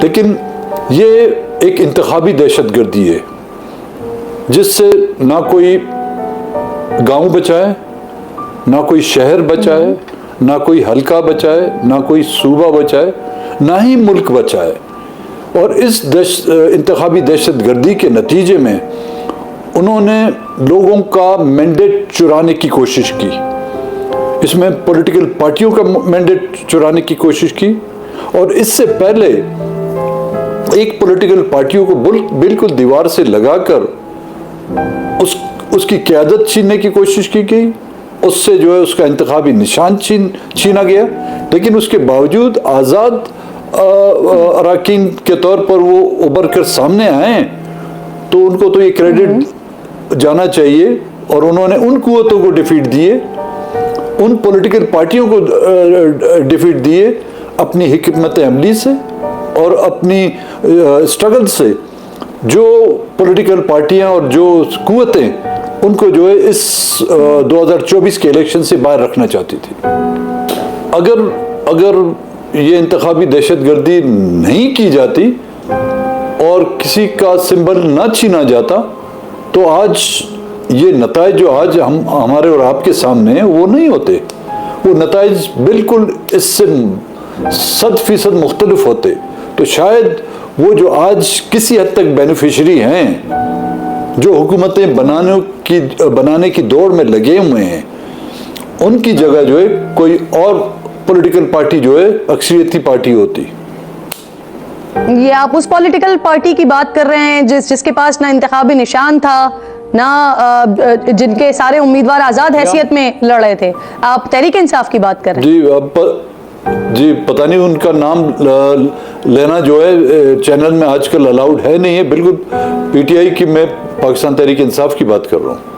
لیکن یہ ایک انتخابی دہشت گردی ہے جس سے نہ کوئی گاؤں بچائے، نہ کوئی شہر بچائے، نہ کوئی حلقہ بچائے، نہ کوئی صوبہ بچائے، نہ ہی ملک بچائے. اور اس انتخابی دہشت گردی کے نتیجے میں انہوں نے لوگوں کا مینڈیٹ چرانے کی کوشش کی. اس میں پولیٹیکل پارٹیوں کا مینڈیٹ چرانے کی کوشش کی، اور اس سے پہلے ایک پولیٹیکل پارٹیوں کو بالکل دیوار سے لگا کر اس کی قیادت چھیننے کی کوشش کی گئی. اس سے جو ہے اس کا انتخابی نشان چھینا گیا. لیکن اس کے باوجود آزاد اراکین کے طور پر وہ ابھر کر سامنے آئے تو ان کو تو یہ کریڈٹ جانا چاہیے. اور انہوں نے ان قوتوں کو ڈیفیٹ دیے، ان پولیٹیکل پارٹیوں کو ڈیفیٹ دیے اپنی حکمت عملی سے اور اپنی اسٹرگل سے. جو پولیٹیکل پارٹیاں اور جو قوتیں ان کو جو ہے اس 2024 کے الیکشن سے باہر رکھنا چاہتی تھی. اگر یہ انتخابی دہشت گردی نہیں کی جاتی اور کسی کا سمبل نہ چھینا جاتا تو آج یہ نتائج جو آج ہمارے اور آپ کے سامنے ہیں وہ نہیں ہوتے. وہ نتائج بالکل اس سے 100% مختلف ہوتے. تو شاید وہ جو آج کسی حد تک بینیفیشری ہیں، جو حکومتیں بنانے کی دوڑ میں لگے ہوئے ہیں، ان کی جگہ جو ہے کوئی اور پولیٹیکل پارٹی جو ہے اکثریتی پارٹی ہوتی. یہ آپ اس پولیٹیکل پارٹی کی بات کر رہے ہیں جس کے پاس نہ انتخابی نشان تھا، نہ جن کے سارے امیدوار آزاد حیثیت میں لڑ رہے تھے. آپ تحریک انصاف کی بات کر رہے ہیں. جی پتہ نہیں ان کا نام لینا جو ہے چینل میں آج کل الاؤڈ ہے نہیں ہے. بالکل پی ٹی آئی کی، میں پاکستان تحریک انصاف کی بات کر رہا ہوں.